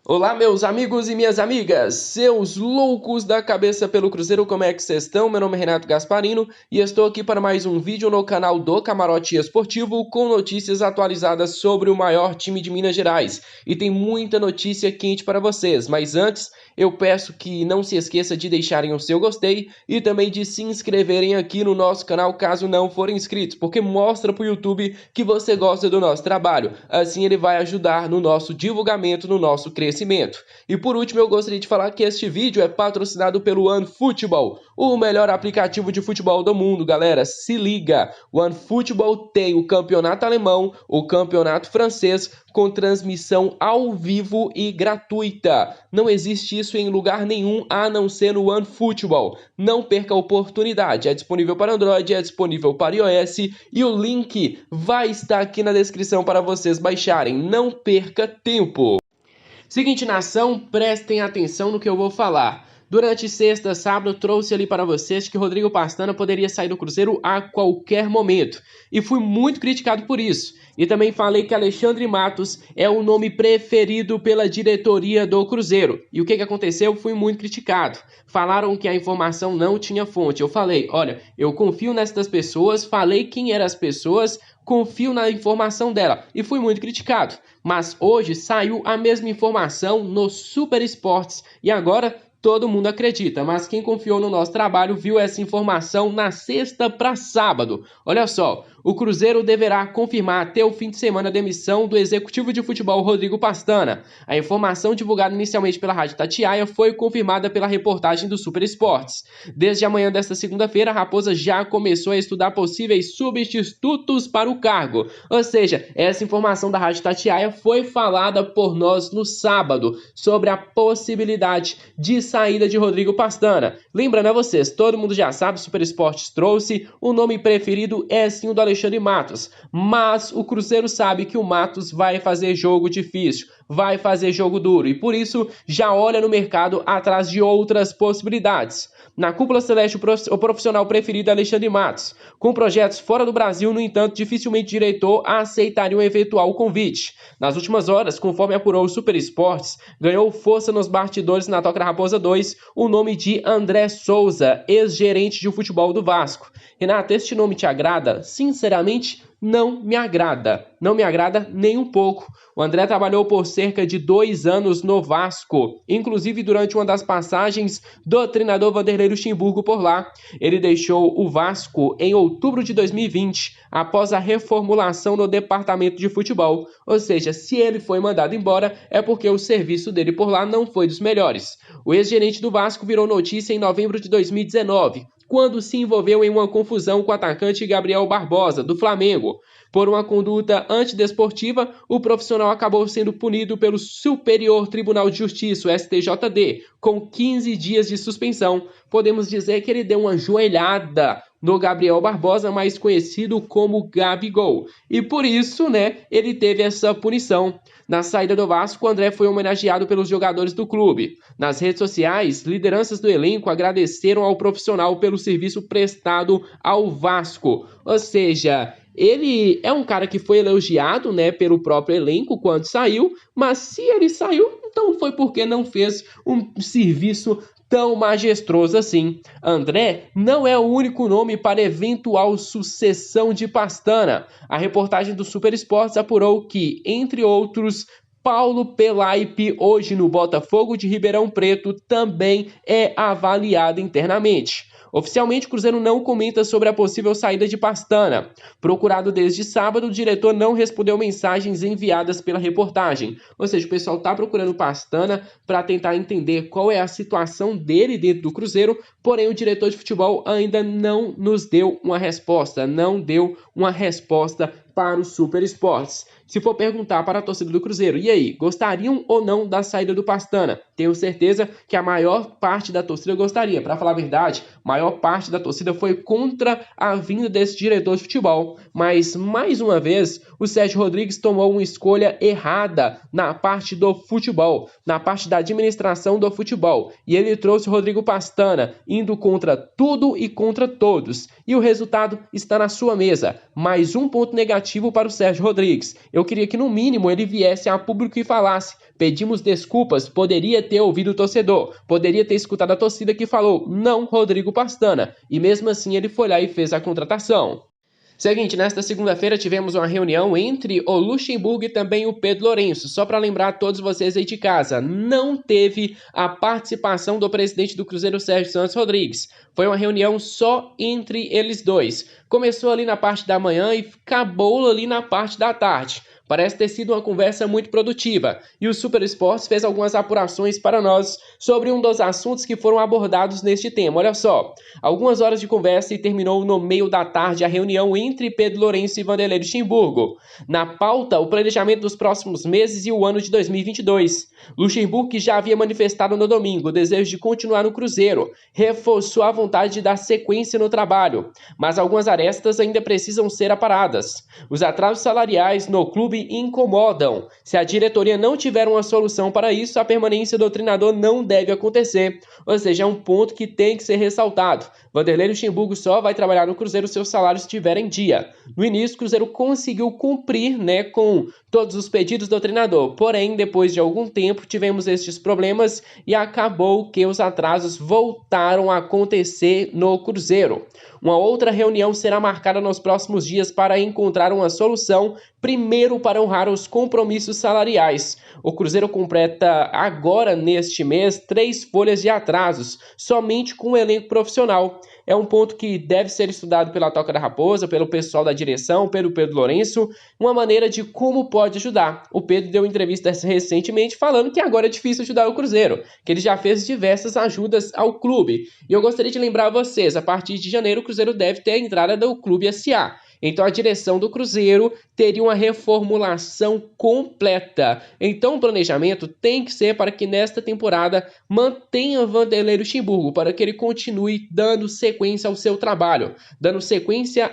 Olá, meus amigos e minhas amigas, seus loucos da cabeça pelo Cruzeiro, como é que vocês estão? Meu nome é Renato Gasparino e estou aqui para mais um vídeo no canal do Camarote Esportivo com notícias atualizadas sobre o maior time de Minas Gerais. E tem muita notícia quente para vocês, mas antes eu peço que não se esqueça de deixarem o seu gostei e também de se inscreverem aqui no nosso canal caso não forem inscritos, porque mostra para o YouTube que você gosta do nosso trabalho. Assim ele vai ajudar no nosso divulgamento, no nosso crescimento. E por último, eu gostaria de falar que este vídeo é patrocinado pelo OneFootball, o melhor aplicativo de futebol do mundo, galera. Se liga, o OneFootball tem o campeonato alemão, o campeonato francês, com transmissão ao vivo e gratuita. Não existe isso em lugar nenhum a não ser no OneFootball. Não perca a oportunidade. É disponível para Android, é disponível para iOS e o link vai estar aqui na descrição para vocês baixarem. Não perca tempo. Seguinte, nação, prestem atenção no que eu vou falar. Durante sexta, sábado, trouxe ali para vocês que Rodrigo Pastana poderia sair do Cruzeiro a qualquer momento. E fui muito criticado por isso. E também falei que Alexandre Matos é o nome preferido pela diretoria do Cruzeiro. E o que aconteceu? Fui muito criticado. Falaram que a informação não tinha fonte. Eu falei, olha, eu confio nestas pessoas, falei quem eram as pessoas, confio na informação dela e fui muito criticado. Mas hoje saiu a mesma informação no Super Esportes e agora todo mundo acredita, mas quem confiou no nosso trabalho viu essa informação na sexta para sábado. Olha só, o Cruzeiro deverá confirmar até o fim de semana a demissão do executivo de futebol Rodrigo Pastana. A informação divulgada inicialmente pela Rádio Itatiaia foi confirmada pela reportagem do Super Esportes. Desde amanhã desta segunda-feira, a Raposa já começou a estudar possíveis substitutos para o cargo. Ou seja, essa informação da Rádio Itatiaia foi falada por nós no sábado sobre a possibilidade de saída de Rodrigo Pastana. Lembrando a vocês, todo mundo já sabe, o Super Esportes trouxe, o nome preferido é sim o do Alexandre Matos, mas o Cruzeiro sabe que o Matos vai fazer jogo difícil, vai fazer jogo duro e por isso já olha no mercado atrás de outras possibilidades. Na cúpula celeste, o profissional preferido é Alexandre Matos. Com projetos fora do Brasil, no entanto, dificilmente o diretor aceitaria um eventual convite. Nas últimas horas, conforme apurou o Super Esportes, ganhou força nos bastidores na Toca da Raposa 2 o nome de André Souza, ex-gerente de futebol do Vasco. Renato, este nome te agrada? Sinceramente, não me agrada. Não me agrada nem um pouco. O André trabalhou por cerca de 2 anos no Vasco, inclusive durante uma das passagens do treinador Vanderlei Luxemburgo por lá. Ele deixou o Vasco em outubro de 2020, após a reformulação no departamento de futebol. Ou seja, se ele foi mandado embora, é porque o serviço dele por lá não foi dos melhores. O ex-gerente do Vasco virou notícia em novembro de 2019, quando se envolveu em uma confusão com o atacante Gabriel Barbosa, do Flamengo. Por uma conduta antidesportiva, o profissional acabou sendo punido pelo Superior Tribunal de Justiça, o STJD, com 15 dias de suspensão. Podemos dizer que ele deu uma joelhada no Gabriel Barbosa, mais conhecido como Gabigol. E por isso, ele teve essa punição. Na saída do Vasco, o André foi homenageado pelos jogadores do clube. Nas redes sociais, lideranças do elenco agradeceram ao profissional pelo serviço prestado ao Vasco. Ou seja, ele é um cara que foi elogiado, pelo próprio elenco quando saiu, mas se ele saiu, então foi porque não fez um serviço tão majestoso assim. André não é o único nome para eventual sucessão de Pastana. A reportagem do Super Esportes apurou que, entre outros, Paulo Pelaipe, hoje no Botafogo de Ribeirão Preto, também é avaliado internamente. Oficialmente, o Cruzeiro não comenta sobre a possível saída de Pastana. Procurado desde sábado, o diretor não respondeu mensagens enviadas pela reportagem. Ou seja, o pessoal está procurando Pastana para tentar entender qual é a situação dele dentro do Cruzeiro, porém o diretor de futebol ainda não nos deu uma resposta, para o Super Esportes. Se for perguntar para a torcida do Cruzeiro, e aí, gostariam ou não da saída do Pastana? Tenho certeza que a maior parte da torcida gostaria. Para falar a verdade, a maior parte da torcida foi contra a vinda desse diretor de futebol. Mas, mais uma vez, o Sérgio Rodrigues tomou uma escolha errada na parte do futebol, na parte da administração do futebol. E ele trouxe o Rodrigo Pastana, indo contra tudo e contra todos. E o resultado está na sua mesa. Mais um ponto negativo para o Sérgio Rodrigues. Eu queria que, no mínimo, ele viesse a público e falasse: pedimos desculpas, poderia ter ouvido o torcedor, poderia ter escutado a torcida que falou não Rodrigo Pastana, e mesmo assim ele foi lá e fez a contratação. Seguinte, nesta segunda-feira tivemos uma reunião entre o Luxemburgo e também o Pedro Lourenço. Só para lembrar a todos vocês aí de casa, não teve a participação do presidente do Cruzeiro, Sérgio Santos Rodrigues. Foi uma reunião só entre eles dois. Começou ali na parte da manhã e acabou ali na parte da tarde. Parece ter sido uma conversa muito produtiva e o Super Esportes fez algumas apurações para nós sobre um dos assuntos que foram abordados neste tema. Olha só, algumas horas de conversa e terminou no meio da tarde a reunião entre Pedro Lourenço e Vanderlei Luxemburgo. Na pauta, o planejamento dos próximos meses e o ano de 2022. Luxemburgo, que já havia manifestado no domingo o desejo de continuar no Cruzeiro, reforçou a vontade de dar sequência no trabalho, mas algumas arestas ainda precisam ser aparadas. Os atrasos salariais no clube incomodam. Se a diretoria não tiver uma solução para isso, a permanência do treinador não deve acontecer. Ou seja, é um ponto que tem que ser ressaltado. Vanderlei Luxemburgo só vai trabalhar no Cruzeiro se o salário estiver em dia. No início, o Cruzeiro conseguiu cumprir, com todos os pedidos do treinador. Porém, depois de algum tempo, tivemos estes problemas e acabou que os atrasos voltaram a acontecer no Cruzeiro. Uma outra reunião será marcada nos próximos dias para encontrar uma solução, primeiro para honrar os compromissos salariais. O Cruzeiro completa agora, neste mês, 3 folhas de atrasos, somente com o elenco profissional. É um ponto que deve ser estudado pela Toca da Raposa, pelo pessoal da direção, pelo Pedro Lourenço, uma maneira de como pode ajudar. O Pedro deu entrevista recentemente falando que agora é difícil ajudar o Cruzeiro, que ele já fez diversas ajudas ao clube. E eu gostaria de lembrar a vocês, a partir de janeiro o Cruzeiro deve ter a entrada do Clube SA. Então a direção do Cruzeiro teria uma reformulação completa. Então o planejamento tem que ser para que nesta temporada mantenha Vanderlei Luxemburgo, para que ele continue dando sequência ao seu trabalho, dando sequência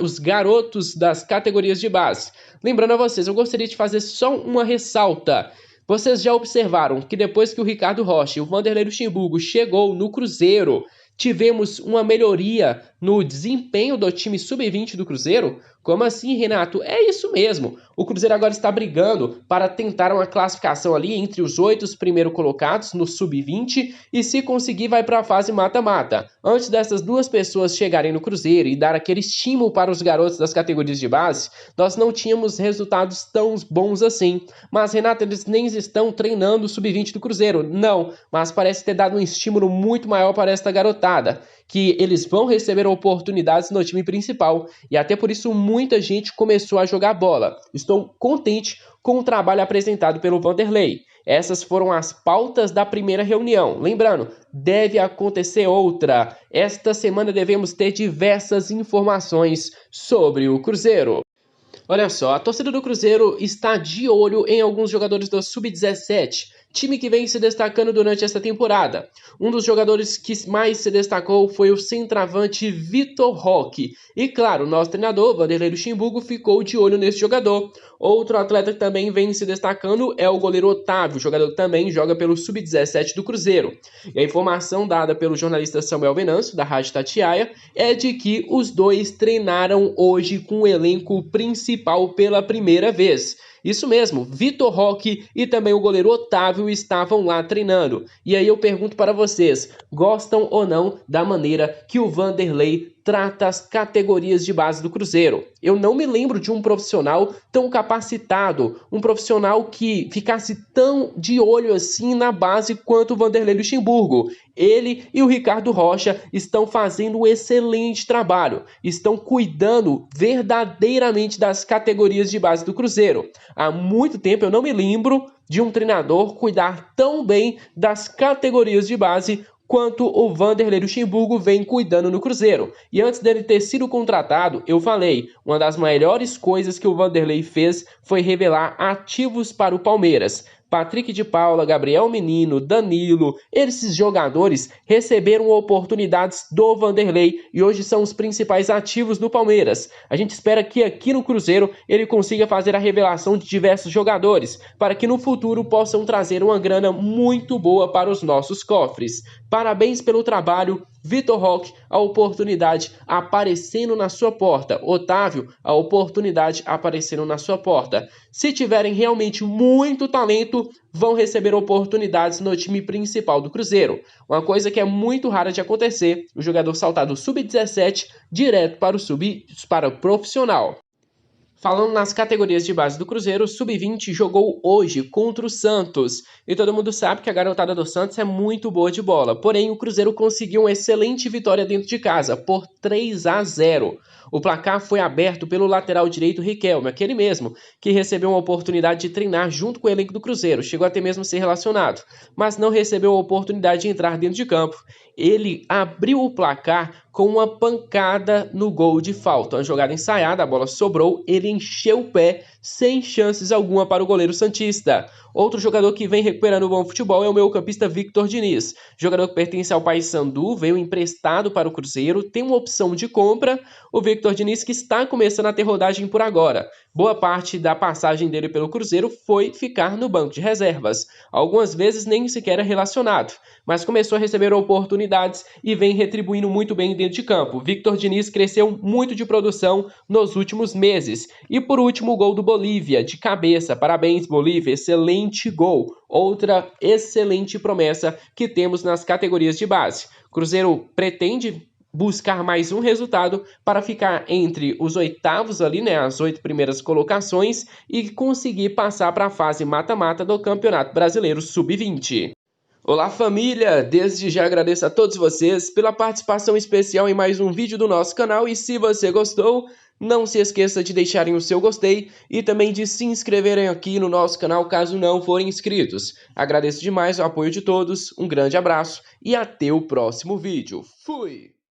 os garotos das categorias de base. Lembrando a vocês, eu gostaria de fazer só uma ressalta. Vocês já observaram que depois que o Ricardo Rocha e o Vanderlei Luxemburgo chegou no Cruzeiro, tivemos uma melhoria no desempenho do time sub-20 do Cruzeiro? Como assim, Renato? É isso mesmo. O Cruzeiro agora está brigando para tentar uma classificação ali entre os 8 primeiros colocados no sub-20 e se conseguir vai para a fase mata-mata. Antes dessas duas pessoas chegarem no Cruzeiro e dar aquele estímulo para os garotos das categorias de base, nós não tínhamos resultados tão bons assim. Mas, Renato, eles nem estão treinando o sub-20 do Cruzeiro. Não, mas parece ter dado um estímulo muito maior para esta garotada, que eles vão receber oportunidades no time principal e até por isso muita gente começou a jogar bola. Estou contente com o trabalho apresentado pelo Vanderlei. Essas foram as pautas da primeira reunião. Lembrando, deve acontecer outra. Esta semana devemos ter diversas informações sobre o Cruzeiro. Olha só, a torcida do Cruzeiro está de olho em alguns jogadores do Sub-17, time que vem se destacando durante esta temporada. Um dos jogadores que mais se destacou foi o centroavante Vitor Roque. E claro, o nosso treinador, Vanderlei Luxemburgo, ficou de olho nesse jogador. Outro atleta que também vem se destacando é o goleiro Otávio, jogador que também joga pelo Sub-17 do Cruzeiro. E a informação dada pelo jornalista Samuel Venâncio, da Rádio Itatiaia, é de que os dois treinaram hoje com o elenco principal pela primeira vez. Isso mesmo, Vitor Roque e também o goleiro Otávio estavam lá treinando. E aí eu pergunto para vocês, gostam ou não da maneira que o Vanderlei trata as categorias de base do Cruzeiro? Eu não me lembro de um profissional tão capacitado, um profissional que ficasse tão de olho assim na base quanto o Vanderlei Luxemburgo. Ele e o Ricardo Rocha estão fazendo um excelente trabalho, estão cuidando verdadeiramente das categorias de base do Cruzeiro. Há muito tempo eu não me lembro de um treinador cuidar tão bem das categorias de base quanto o Vanderlei Luxemburgo vem cuidando no Cruzeiro. E antes dele ter sido contratado, eu falei, uma das maiores coisas que o Vanderlei fez foi revelar ativos para o Palmeiras. Patrick de Paula, Gabriel Menino, Danilo, esses jogadores receberam oportunidades do Vanderlei e hoje são os principais ativos do Palmeiras. A gente espera que aqui no Cruzeiro ele consiga fazer a revelação de diversos jogadores, para que no futuro possam trazer uma grana muito boa para os nossos cofres. Parabéns pelo trabalho, Vitor Roque, a oportunidade aparecendo na sua porta. Otávio, a oportunidade aparecendo na sua porta. Se tiverem realmente muito talento, vão receber oportunidades no time principal do Cruzeiro. Uma coisa que é muito rara de acontecer, o jogador saltar do sub-17 direto para o profissional. Falando nas categorias de base do Cruzeiro, o Sub-20 jogou hoje contra o Santos. E todo mundo sabe que a garotada do Santos é muito boa de bola. Porém, o Cruzeiro conseguiu uma excelente vitória dentro de casa, por 3-0. O placar foi aberto pelo lateral direito Riquelme, aquele mesmo, que recebeu uma oportunidade de treinar junto com o elenco do Cruzeiro. Chegou até mesmo a ser relacionado, mas não recebeu a oportunidade de entrar dentro de campo. Ele abriu o placar com uma pancada no gol de falta. Uma jogada ensaiada, a bola sobrou, ele encheu o pé, sem chances alguma para o goleiro santista. Outro jogador que vem recuperando o bom futebol é o meio-campista Victor Diniz. Jogador que pertence ao Paysandu, veio emprestado para o Cruzeiro, tem uma opção de compra. O Victor Diniz que está começando a ter rodagem por agora. Boa parte da passagem dele pelo Cruzeiro foi ficar no banco de reservas. Algumas vezes nem sequer é relacionado, mas começou a receber oportunidades e vem retribuindo muito bem dentro de campo. Victor Diniz cresceu muito de produção nos últimos meses. E por último, o gol do Bolívia, de cabeça. Parabéns, Bolívia, excelente gol. Outra excelente promessa que temos nas categorias de base. Cruzeiro pretende buscar mais um resultado para ficar entre os oitavos ali, né, as 8 primeiras colocações e conseguir passar para a fase mata-mata do Campeonato Brasileiro Sub-20. Olá família, desde já agradeço a todos vocês pela participação especial em mais um vídeo do nosso canal e se você gostou, não se esqueça de deixarem o seu gostei e também de se inscreverem aqui no nosso canal caso não forem inscritos. Agradeço demais o apoio de todos, um grande abraço e até o próximo vídeo. Fui!